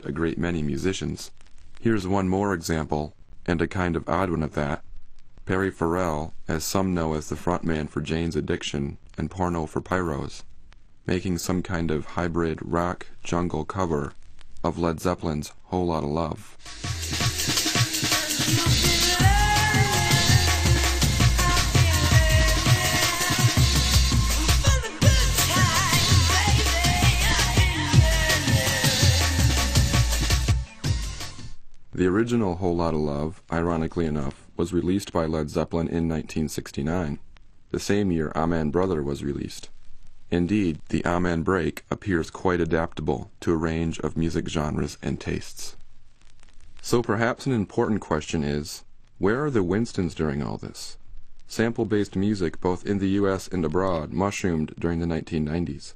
a great many musicians. Here's one more example, and a kind of odd one at that. Perry Farrell, as some know as the frontman for Jane's Addiction and Porno for Pyros, making some kind of hybrid rock jungle cover of Led Zeppelin's Whole Lotta Love. The original Whole Lotta Love, ironically enough, was released by Led Zeppelin in 1969, the same year Amen Brother was released. Indeed, the Amen break appears quite adaptable to a range of music genres and tastes. So perhaps an important question is, where are the Winstons during all this? Sample-based music both in the US and abroad mushroomed during the 1990s.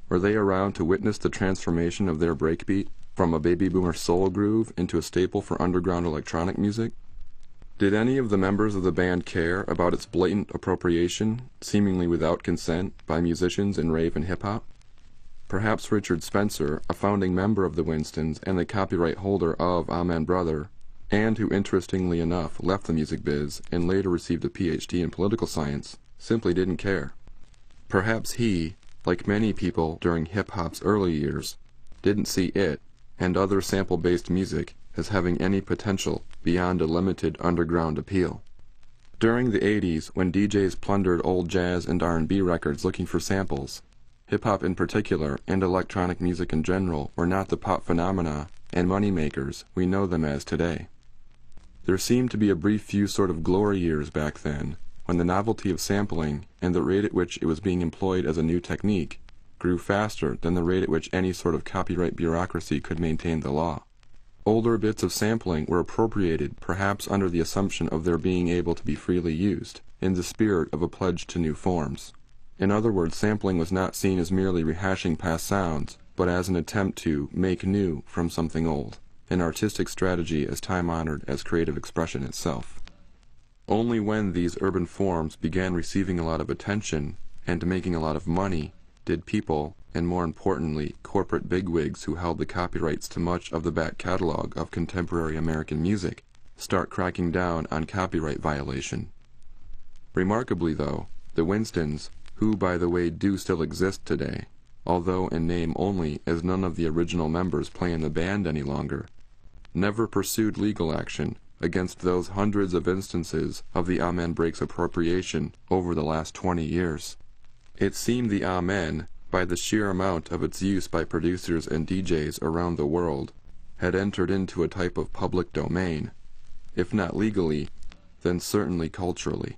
Were they around to witness the transformation of their breakbeat from a baby boomer soul groove into a staple for underground electronic music? Did any of the members of the band care about its blatant appropriation, seemingly without consent, by musicians in rave and hip-hop? Perhaps Richard Spencer, a founding member of the Winstons and the copyright holder of Amen Brother, and who interestingly enough left the music biz and later received a PhD in political science, simply didn't care. Perhaps he, like many people during hip-hop's early years, didn't see it and other sample-based music as having any potential beyond a limited underground appeal. During the 80s, when DJs plundered old jazz and R&B records looking for samples, hip-hop in particular and electronic music in general were not the pop phenomena and moneymakers we know them as today. There seemed to be a brief few sort of glory years back then, when the novelty of sampling and the rate at which it was being employed as a new technique grew faster than the rate at which any sort of copyright bureaucracy could maintain the law. Older bits of sampling were appropriated perhaps under the assumption of their being able to be freely used, in the spirit of a pledge to new forms. In other words, sampling was not seen as merely rehashing past sounds, but as an attempt to make new from something old, an artistic strategy as time-honored as creative expression itself. Only when these urban forms began receiving a lot of attention and making a lot of money did people, and more importantly, corporate bigwigs who held the copyrights to much of the back catalog of contemporary American music, start cracking down on copyright violation. Remarkably, though, the Winstons, who by the way do still exist today, although in name only as none of the original members play in the band any longer, never pursued legal action against those hundreds of instances of the Amen break's appropriation over the last 20 years. It seemed the Amen, by the sheer amount of its use by producers and DJs around the world, had entered into a type of public domain, if not legally, then certainly culturally.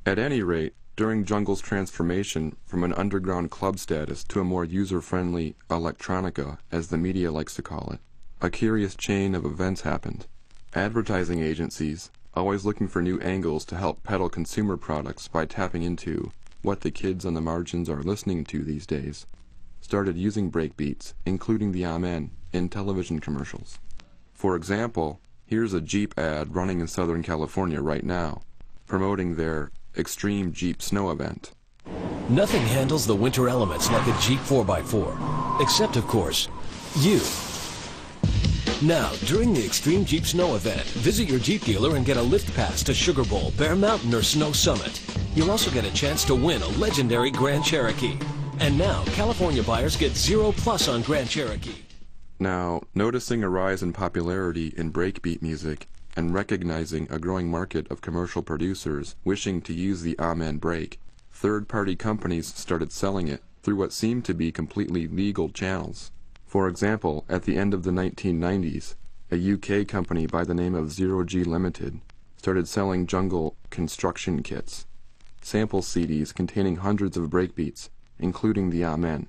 At any rate, during Jungle's transformation from an underground club status to a more user-friendly electronica, as the media likes to call it, a curious chain of events happened. Advertising agencies, always looking for new angles to help peddle consumer products by tapping into what the kids on the margins are listening to these days, started using breakbeats, including the Amen, in television commercials. For example, here's a Jeep ad running in Southern California right now, promoting their Extreme Jeep Snow event. Nothing handles the winter elements like a Jeep 4x4, except, of course, you. Now, during the Extreme Jeep Snow event, visit your Jeep dealer and get a lift pass to Sugar Bowl, Bear Mountain, or Snow Summit. You'll also get a chance to win a legendary Grand Cherokee. And now, California buyers get 0+ on Grand Cherokee. Now, noticing a rise in popularity in breakbeat music and recognizing a growing market of commercial producers wishing to use the Amen break, third-party companies started selling it through what seemed to be completely legal channels. For example, at the end of the 1990s, a UK company by the name of Zero G Limited started selling Jungle construction kits, sample CDs containing hundreds of breakbeats, including the Amen.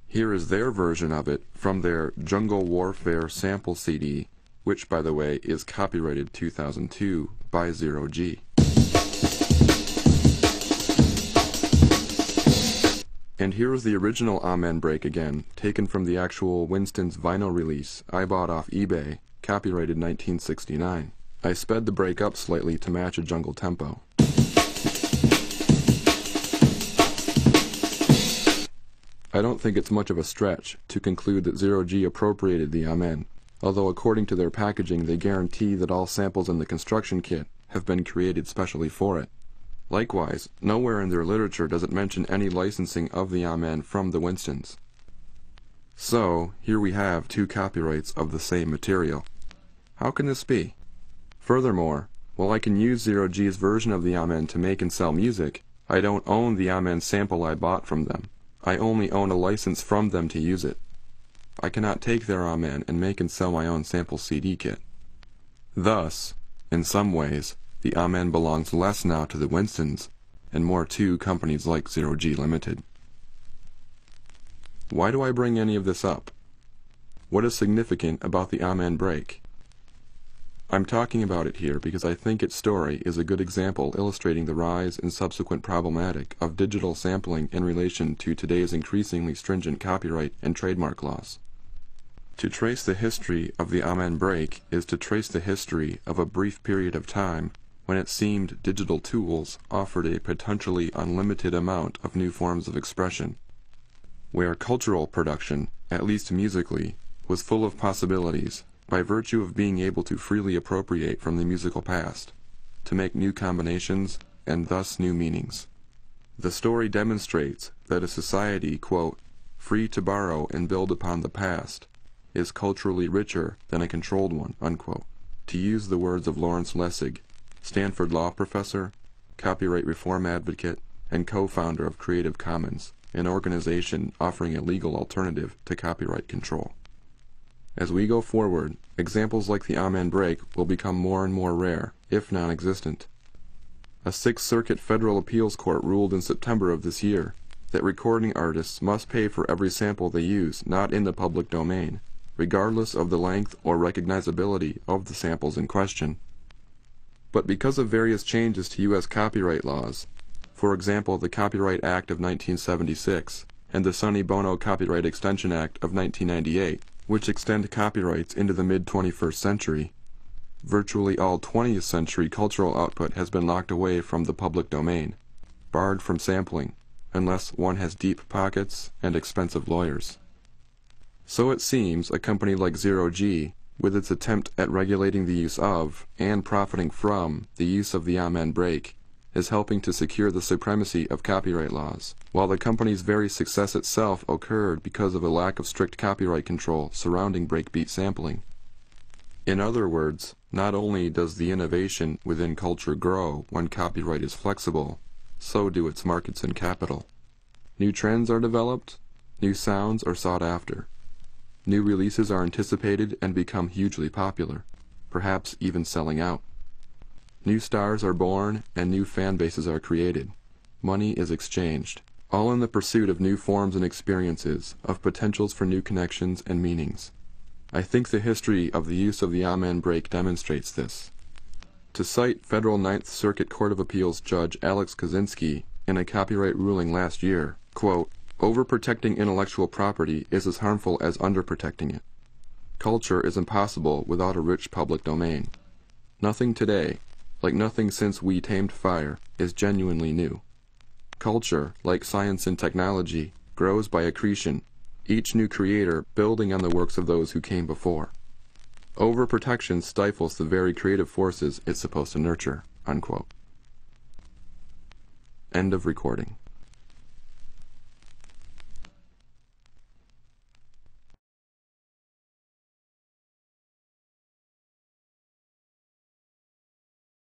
Here is their version of it from their Jungle Warfare sample CD, which, by the way, is copyrighted 2002 by Zero G. And here is the original Amen break again, taken from the actual Winston's vinyl release I bought off eBay, copyrighted 1969. I sped the break up slightly to match a jungle tempo. I don't think it's much of a stretch to conclude that Zero-G appropriated the Amen, although according to their packaging they guarantee that all samples in the construction kit have been created specially for it. Likewise, nowhere in their literature does it mention any licensing of the Amen from the Winstons. So, here we have two copyrights of the same material. How can this be? Furthermore, while I can use Zero-G's version of the Amen to make and sell music, I don't own the Amen sample I bought from them. I only own a license from them to use it. I cannot take their Amen and make and sell my own sample CD kit. Thus, in some ways, the Amen belongs less now to the Winstons and more to companies like Zero-G Limited. Why do I bring any of this up? What is significant about the Amen break? I'm talking about it here because I think its story is a good example illustrating the rise and subsequent problematic of digital sampling in relation to today's increasingly stringent copyright and trademark laws. To trace the history of the Amen break is to trace the history of a brief period of time when it seemed digital tools offered a potentially unlimited amount of new forms of expression, where cultural production, at least musically, was full of possibilities by virtue of being able to freely appropriate from the musical past, to make new combinations and thus new meanings. The story demonstrates that a society, quote, free to borrow and build upon the past, is culturally richer than a controlled one, unquote, to use the words of Lawrence Lessig, Stanford law professor, copyright reform advocate, and co-founder of Creative Commons, an organization offering a legal alternative to copyright control. As we go forward, examples like the Amen break will become more and more rare, if non-existent. A Sixth Circuit Federal Appeals Court ruled in September of this year that recording artists must pay for every sample they use not in the public domain, regardless of the length or recognizability of the samples in question. But because of various changes to U.S. copyright laws, for example the Copyright Act of 1976 and the Sonny Bono Copyright Extension Act of 1998, which extend copyrights into the mid-21st century, virtually all 20th century cultural output has been locked away from the public domain, barred from sampling, unless one has deep pockets and expensive lawyers. So it seems a company like Zero-G, with its attempt at regulating the use of, and profiting from, the use of the Amen break, is helping to secure the supremacy of copyright laws, while the company's very success itself occurred because of a lack of strict copyright control surrounding breakbeat sampling. In other words, not only does the innovation within culture grow when copyright is flexible, so do its markets and capital. New trends are developed, new sounds are sought after. New releases are anticipated and become hugely popular, perhaps even selling out. New stars are born and new fan bases are created. Money is exchanged, all in the pursuit of new forms and experiences, of potentials for new connections and meanings. I think the history of the use of the Amen break demonstrates this. To cite Federal Ninth Circuit Court of Appeals Judge Alex Kaczynski in a copyright ruling last year, quote, overprotecting intellectual property is as harmful as underprotecting it. Culture is impossible without a rich public domain. Nothing today, like nothing since we tamed fire, is genuinely new. Culture, like science and technology, grows by accretion, each new creator building on the works of those who came before. Overprotection stifles the very creative forces it's supposed to nurture, unquote. End of recording.